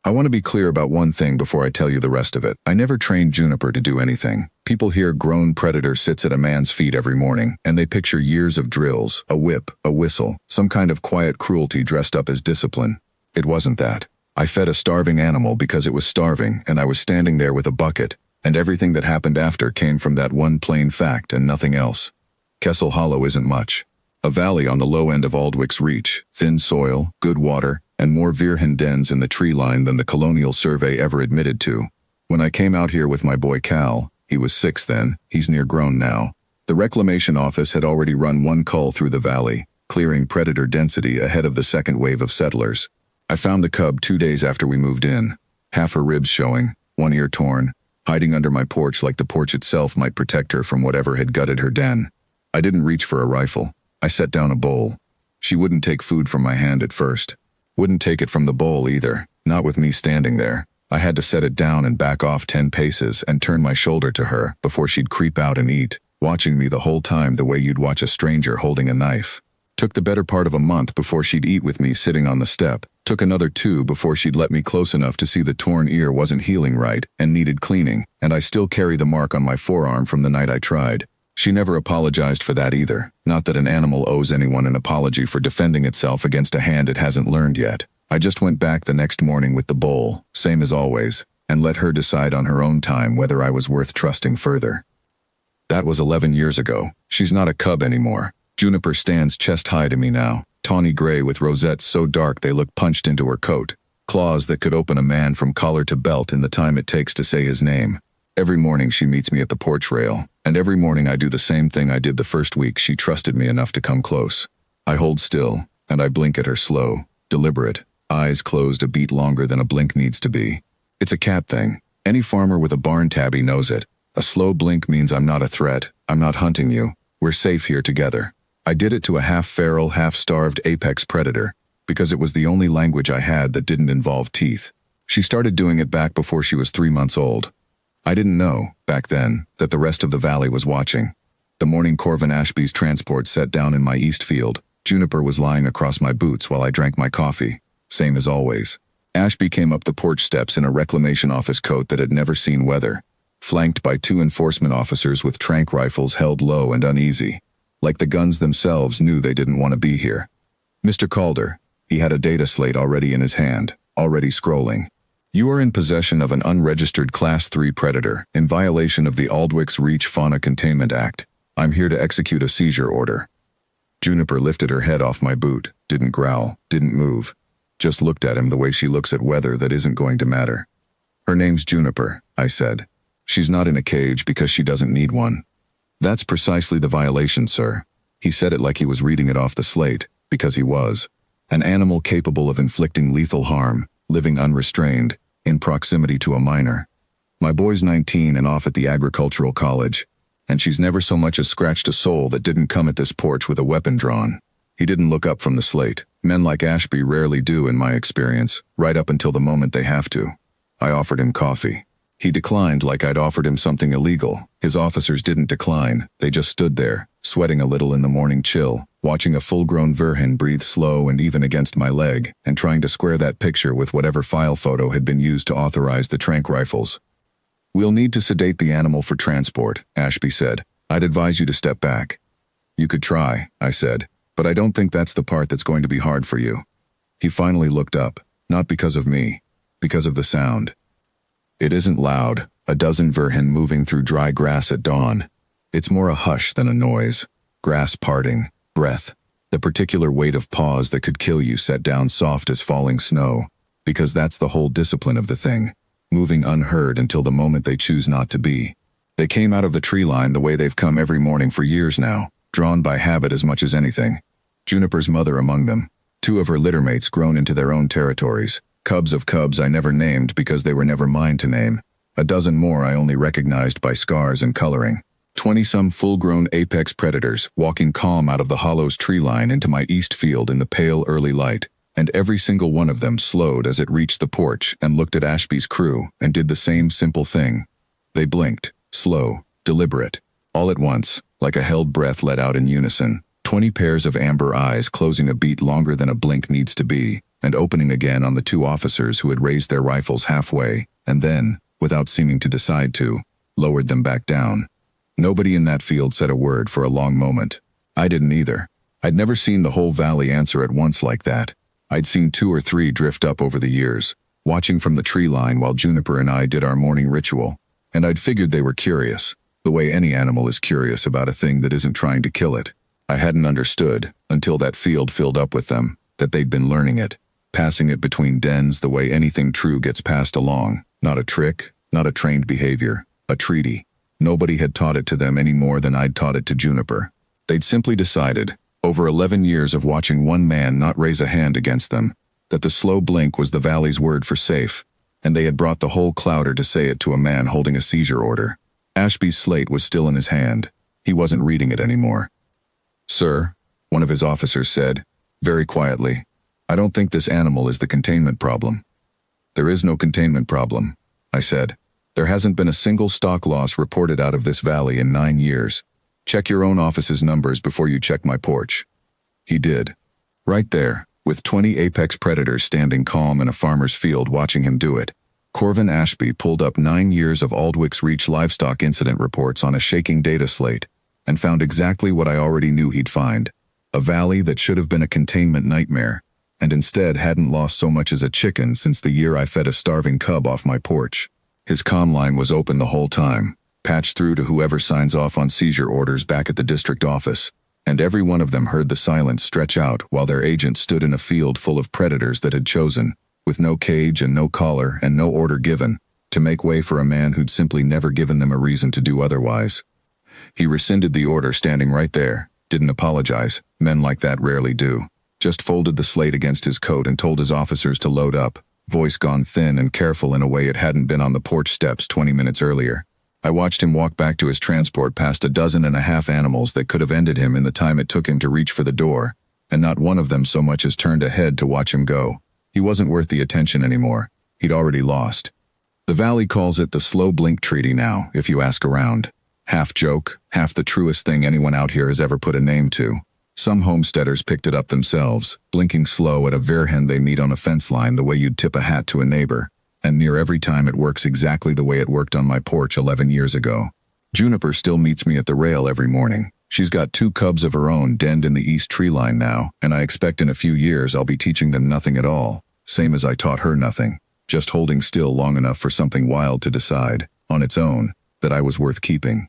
I want to be clear about one thing before I tell you the rest of it. I never trained Juniper to do anything. People hear grown predator sits at a man's feet every morning, and they picture years of drills, a whip, a whistle, some kind of quiet cruelty dressed up as discipline. It wasn't that. I fed a starving animal because it was starving, and I was standing there with a bucket, and everything that happened after came from that one plain fact and nothing else. Kessel Hollow isn't much. A valley on the low end of Aldwick's Reach, thin soil, good water, and more Virgen dens in the tree line than the Colonial Survey ever admitted to. When I came out here with my boy Cal, he was 6 then, he's near grown now. The Reclamation Office had already run one cull through the valley, clearing predator density ahead of the second wave of settlers. I found the cub 2 days after we moved in. Half her ribs showing, one ear torn, hiding under my porch like the porch itself might protect her from whatever had gutted her den. I didn't reach for a rifle. I set down a bowl. She wouldn't take food from my hand at first. Wouldn't take it from the bowl either, not with me standing there. I had to set it down and back off 10 paces and turn my shoulder to her before she'd creep out and eat, watching me the whole time the way you'd watch a stranger holding a knife. Took the better part of a month before she'd eat with me sitting on the step. Took another 2 before she'd let me close enough to see the torn ear wasn't healing right and needed cleaning, and I still carry the mark on my forearm from the night I tried. She never apologized for that either. Not that an animal owes anyone an apology for defending itself against a hand it hasn't learned yet. I just went back the next morning with the bowl, same as always, and let her decide on her own time whether I was worth trusting further. That was 11 years ago. She's not a cub anymore. Juniper stands chest high to me now, tawny gray with rosettes so dark they look punched into her coat, claws that could open a man from collar to belt in the time it takes to say his name. Every morning she meets me at the porch rail, and every morning I do the same thing I did the first week she trusted me enough to come close. I hold still, and I blink at her slow, deliberate, eyes closed a beat longer than a blink needs to be. It's a cat thing. Any farmer with a barn tabby knows it. A slow blink means I'm not a threat, I'm not hunting you, we're safe here together. I did it to a half-feral, half-starved apex predator, because it was the only language I had that didn't involve teeth. She started doing it back before she was 3 months old. I didn't know, back then, that the rest of the valley was watching. The morning Corvin Ashby's transport set down in my east field, Juniper was lying across my boots while I drank my coffee. Same as always. Ashby came up the porch steps in a reclamation office coat that had never seen weather, flanked by 2 enforcement officers with tranq rifles held low and uneasy, like the guns themselves knew they didn't want to be here. Mr. Calder, he had a data slate already in his hand, already scrolling. You are in possession of an unregistered Class 3 predator, in violation of the Aldwick's Reach Fauna Containment Act. I'm here to execute a seizure order. Juniper lifted her head off my boot, didn't growl, didn't move. Just looked at him the way she looks at weather that isn't going to matter. Her name's Juniper, I said. She's not in a cage because she doesn't need one. That's precisely the violation, sir. He said it like he was reading it off the slate, because he was. An animal capable of inflicting lethal harm, living unrestrained, in proximity to a minor. My boy's 19 and off at the agricultural college, and she's never so much as scratched a soul that didn't come at this porch with a weapon drawn. He didn't look up from the slate. Men like Ashby rarely do in my experience, right up until the moment they have to. I offered him coffee. He declined like I'd offered him something illegal. His officers didn't decline, they just stood there, sweating a little in the morning chill, watching a full-grown Virgen breathe slow and even against my leg, and trying to square that picture with whatever file photo had been used to authorize the tranq rifles. We'll need to sedate the animal for transport, Ashby said. I'd advise you to step back. You could try, I said, but I don't think that's the part that's going to be hard for you. He finally looked up, not because of me, because of the sound. It isn't loud, a dozen Virgen moving through dry grass at dawn. It's more a hush than a noise. Grass parting, breath, the particular weight of paws that could kill you set down soft as falling snow, because that's the whole discipline of the thing, moving unheard until the moment they choose not to be. They came out of the tree line the way they've come every morning for years now, drawn by habit as much as anything. Juniper's mother among them, 2 of her littermates grown into their own territories, cubs of cubs I never named because they were never mine to name, a dozen more I only recognized by scars and coloring. 20-some full-grown apex predators walking calm out of the hollow's tree line into my east field in the pale early light, and every single one of them slowed as it reached the porch and looked at Ashby's crew and did the same simple thing. They blinked, slow, deliberate, all at once, like a held breath let out in unison, 20 pairs of amber eyes closing a beat longer than a blink needs to be, and opening again on the two officers who had raised their rifles halfway, and then, without seeming to decide to, lowered them back down. Nobody in that field said a word for a long moment. I didn't either. I'd never seen the whole valley answer at once like that. I'd seen 2 or 3 drift up over the years, watching from the tree line while Juniper and I did our morning ritual, and I'd figured they were curious, the way any animal is curious about a thing that isn't trying to kill it. I hadn't understood, until that field filled up with them, that they'd been learning it, passing it between dens the way anything true gets passed along. Not a trick, not a trained behavior, a treaty. Nobody had taught it to them any more than I'd taught it to Juniper. They'd simply decided, over 11 years of watching one man not raise a hand against them, that the slow blink was the valley's word for safe, and they had brought the whole Clowder to say it to a man holding a seizure order. Ashby's slate was still in his hand. He wasn't reading it anymore. "Sir," one of his officers said, very quietly, "I don't think this animal is the containment problem." "There is no containment problem," I said. "There hasn't been a single stock loss reported out of this valley in 9 years. Check your own office's numbers before you check my porch." He did. Right there, with 20 apex predators standing calm in a farmer's field watching him do it, Corvin Ashby pulled up 9 years of Aldwick's Reach livestock incident reports on a shaking data slate, and found exactly what I already knew he'd find. A valley that should have been a containment nightmare, and instead hadn't lost so much as a chicken since the year I fed a starving cub off my porch. His comm line was open the whole time, patched through to whoever signs off on seizure orders back at the district office, and every one of them heard the silence stretch out while their agent stood in a field full of predators that had chosen, with no cage and no collar and no order given, to make way for a man who'd simply never given them a reason to do otherwise. He rescinded the order standing right there, didn't apologize, men like that rarely do, just folded the slate against his coat and told his officers to load up, voice gone thin and careful in a way it hadn't been on the porch steps 20 minutes earlier. I watched him walk back to his transport past 12.5 animals that could have ended him in the time it took him to reach for the door, and not one of them so much as turned a head to watch him go. He wasn't worth the attention anymore. He'd already lost. The valley calls it the slow blink treaty now, if you ask around. Half joke, half the truest thing anyone out here has ever put a name to. Some homesteaders picked it up themselves, blinking slow at a veerhen they meet on a fence line the way you'd tip a hat to a neighbor, and near every time it works exactly the way it worked on my porch 11 years ago. Juniper still meets me at the rail every morning. She's got 2 cubs of her own denned in the east tree line now, and I expect in a few years I'll be teaching them nothing at all, same as I taught her nothing, just holding still long enough for something wild to decide, on its own, that I was worth keeping.